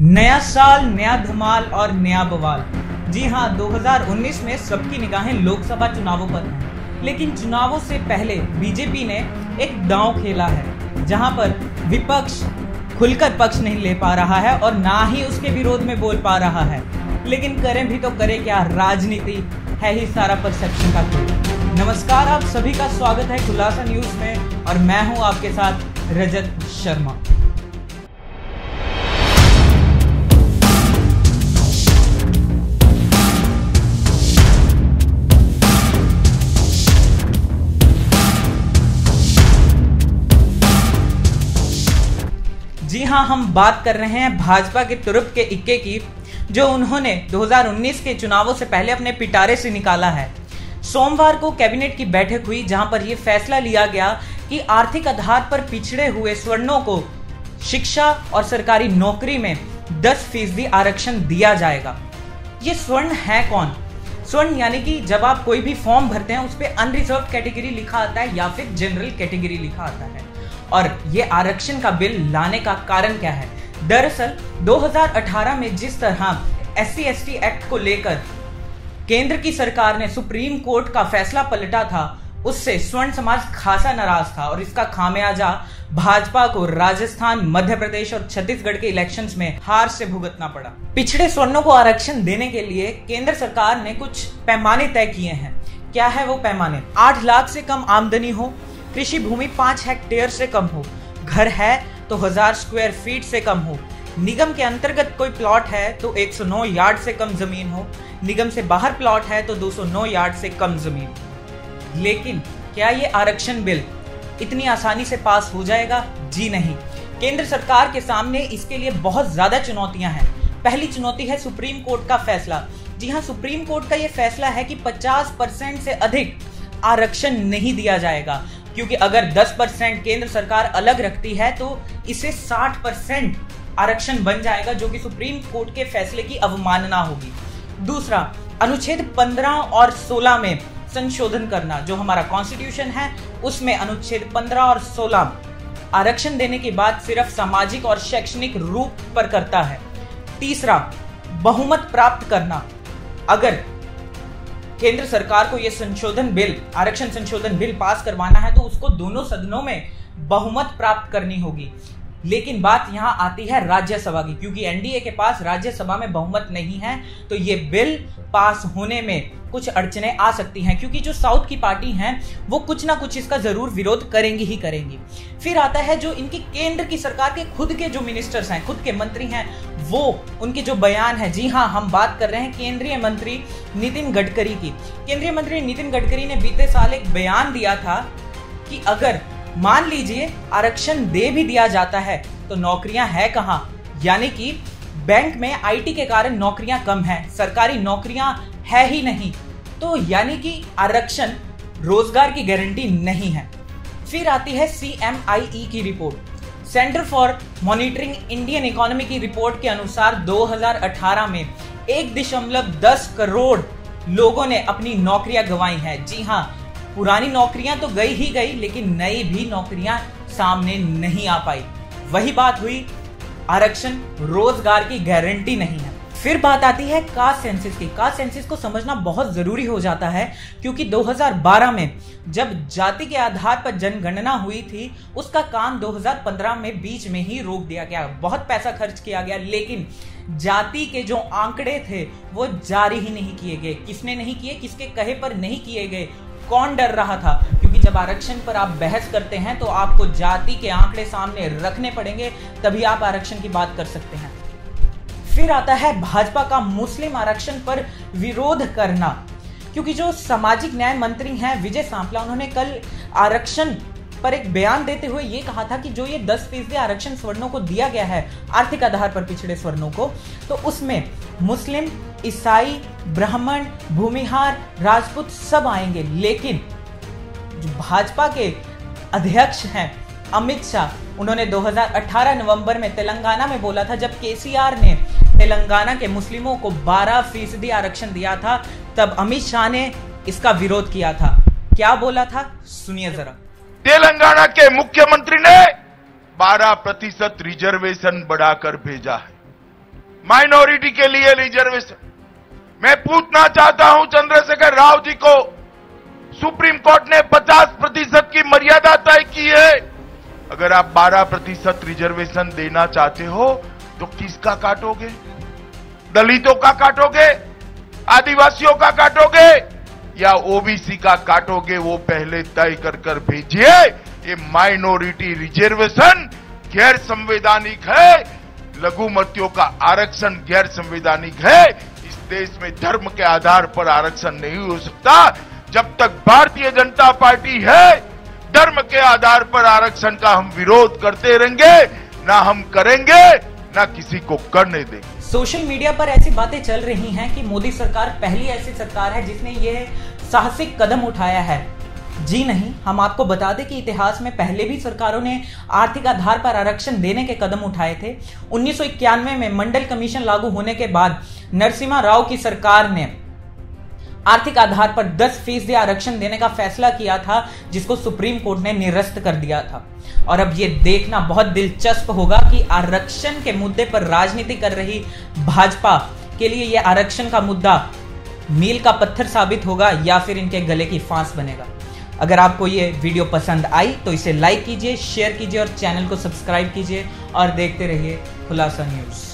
नया साल, नया धमाल और नया बवाल। जी हाँ, 2019 में सबकी निगाहें लोकसभा चुनावों पर हैं। लेकिन चुनावों से पहले बीजेपी ने एक दांव खेला है, जहां पर विपक्ष खुलकर पक्ष नहीं ले पा रहा है और ना ही उसके विरोध में बोल पा रहा है। लेकिन करें भी तो करें क्या, राजनीति है ही सारा परसेप्शन का खेल। नमस्कार, आप सभी का स्वागत है खुलासा न्यूज में और मैं हूं आपके साथ रजत शर्मा। जी हाँ, हम बात कर रहे हैं भाजपा के तुरुप के इक्के की, जो उन्होंने 2019 के चुनावों से पहले अपने पिटारे से निकाला है। सोमवार को कैबिनेट की बैठक हुई, जहां पर यह फैसला लिया गया कि आर्थिक आधार पर पिछड़े हुए स्वर्णों को शिक्षा और सरकारी नौकरी में 10% आरक्षण दिया जाएगा। ये स्वर्ण है कौन? स्वर्ण यानी कि जब आप कोई भी फॉर्म भरते हैं उस पर अनरिजर्व कैटेगरी लिखा आता है या फिर जनरल कैटेगरी लिखा आता है। और ये आरक्षण का बिल लाने का कारण क्या है? दरअसल 2018 में जिस तरह SC/ST एक्ट को लेकर केंद्र की सरकार ने सुप्रीम कोर्ट का फैसला पलटा था, उससे स्वर्ण समाज खासा नाराज था और इसका खामियाजा भाजपा को राजस्थान, मध्य प्रदेश और छत्तीसगढ़ के इलेक्शंस में हार से भुगतना पड़ा। पिछड़े स्वर्णों को आरक्षण देने के लिए केंद्र सरकार ने कुछ पैमाने तय किए हैं। क्या है वो पैमाने? 8 लाख से कम आमदनी हो, कृषि भूमि 5 हेक्टेयर से कम हो, घर है तो 1000 स्क्वायर फीट से कम हो, निगम के अंतर्गत कोई प्लॉट है तो 109 यार्ड से कम जमीन हो, निगम से बाहर प्लॉट है तो 209 यार्ड से कम जमीन। लेकिन क्या ये आरक्षण बिल इतनी आसानी से पास हो जाएगा? जी नहीं। केंद्र सरकार के सामने इसके लिए बहुत ज्यादा चुनौतियां हैं। पहली चुनौती है सुप्रीम कोर्ट का फैसला। जी हाँ, सुप्रीम कोर्ट का यह फैसला है कि 50% से अधिक आरक्षण नहीं दिया जाएगा, क्योंकि अगर 10% केंद्र सरकार अलग रखती है तो इसे 60% आरक्षण बन जाएगा, जो कि सुप्रीम कोर्ट के फैसले की अवमानना होगी। दूसरा, अनुच्छेद 15 और 16 में संशोधन करना। जो हमारा कॉन्स्टिट्यूशन है उसमें अनुच्छेद 15 और 16 आरक्षण देने के बाद सिर्फ सामाजिक और शैक्षणिक रूप पर करता है। तीसरा, बहुमत प्राप्त करना। अगर केंद्र सरकार को यह संशोधन बिल, आरक्षण संशोधन बिल पास करवाना है तो उसको दोनों सदनों में बहुमत प्राप्त करनी होगी। लेकिन बात यहां आती है राज्यसभा की, क्योंकि एनडीए के पास राज्यसभा में बहुमत नहीं है, तो ये बिल पास होने में कुछ अड़चने आ सकती हैं, क्योंकि जो साउथ की पार्टी हैं वो कुछ ना कुछ इसका जरूर विरोध करेंगी ही करेंगी। फिर आता है जो इनकी केंद्र की सरकार के खुद के जो मिनिस्टर्स हैं, खुद के मंत्री हैं, वो उनके जो बयान है। जी हाँ, हम बात कर रहे हैं केंद्रीय मंत्री नितिन गडकरी की। केंद्रीय मंत्री नितिन गडकरी ने बीते साल एक बयान दिया था कि अगर मान लीजिए आरक्षण दे भी दिया जाता है तो नौकरियां है कहां, यानी कि बैंक में आईटी के कारण नौकरियां कम हैं, सरकारी नौकरियां है ही नहीं, तो यानी कि आरक्षण रोजगार की गारंटी नहीं है। फिर आती है CMIE की report, centre for monitoring Indian economy की रिपोर्ट के अनुसार 2018 में 1.10 करोड़ लोगों ने अपनी नौकरियां गंवाई हैं। जी हाँ, पुरानी नौकरियां तो गई ही गई, लेकिन नई भी नौकरियां सामने नहीं आ पाई। वही बात हुई, आरक्षण रोजगार की गारंटी नहीं है। फिर बात आती है कास्ट सेंसस की। कास्ट सेंसस को समझना बहुत जरूरी हो जाता है, क्योंकि 2012 में जब जाति के आधार पर जनगणना हुई थी, उसका काम 2015 में बीच में ही रोक दिया गया। बहुत पैसा खर्च किया गया, लेकिन जाति के जो आंकड़े थे वो जारी ही नहीं किए गए। किसने नहीं किए, किसके कहे पर नहीं किए गए? कौन डर रहा था? क्योंकि जब आरक्षण पर आप बहस करते हैं तो आपको जाति के आंकड़े सामने रखने पड़ेंगे, तभी आप आरक्षण की बात कर सकते हैं। फिर आता है भाजपा का मुस्लिम आरक्षण पर विरोध करना, क्योंकि जो सामाजिक न्याय मंत्री हैं विजय सांपला, उन्होंने कल आरक्षण पर एक बयान देते हुए ये कहा था कि जो ये 10% आरक्षण स्वर्णों को दिया गया है, आर्थिक आधार पर पिछड़े स्वर्णों को, तो उसमें मुस्लिम, ईसाई, ब्राह्मण, भूमिहार, राजपूत सब आएंगे। लेकिन जो भाजपा के अध्यक्ष हैं अमित शाह, उन्होंने 2018 नवंबर में तेलंगाना में बोला था, जब केसीआर ने तेलंगाना के मुस्लिमों को 12% आरक्षण दिया था, तब अमित शाह ने इसका विरोध किया था। क्या बोला था, सुनिए जरा। तेलंगाना के मुख्यमंत्री ने 12% रिजर्वेशन बढ़ाकर भेजा है। माइनॉरिटी के लिए रिजर्वेशन। मैं पूछना चाहता हूं चंद्रशेखर राव जी को, सुप्रीम कोर्ट ने 50% की मर्यादा तय की है। अगर आप 12% रिजर्वेशन देना चाहते हो तो किसका काटोगे? दलितों का काटोगे, आदिवासियों का काटोगे या ओबीसी का काटोगे? वो पहले तय कर भेजिए। ये माइनॉरिटी रिजर्वेशन गैर संवैधानिक है, लघुमतियों का आरक्षण गैर संवैधानिक है। इस देश में धर्म के आधार पर आरक्षण नहीं हो सकता। जब तक भारतीय जनता पार्टी है, धर्म के आधार पर आरक्षण का हम विरोध करते रहेंगे, ना हम करेंगे ना किसी को करने देंगे। सोशल मीडिया पर ऐसी बातें चल रही हैं कि मोदी सरकार पहली ऐसी सरकार है जिसने यह साहसिक कदम उठाया है। जी नहीं, हम आपको बता दें कि इतिहास में पहले भी सरकारों ने आर्थिक आधार पर आरक्षण देने के कदम उठाए थे। 1991 में मंडल कमीशन लागू होने के बाद नरसिम्हा राव की सरकार ने आर्थिक आधार पर 10% आरक्षण देने का फैसला किया था, जिसको सुप्रीम कोर्ट ने निरस्त कर दिया था। और अब ये देखना बहुत दिलचस्प होगा कि आरक्षण के मुद्दे पर राजनीति कर रही भाजपा के लिए यह आरक्षण का मुद्दा मील का पत्थर साबित होगा या फिर इनके गले की फांस बनेगा। अगर आपको ये वीडियो पसंद आई तो इसे लाइक कीजिए, शेयर कीजिए और चैनल को सब्सक्राइब कीजिए और देखते रहिए खुलासा न्यूज।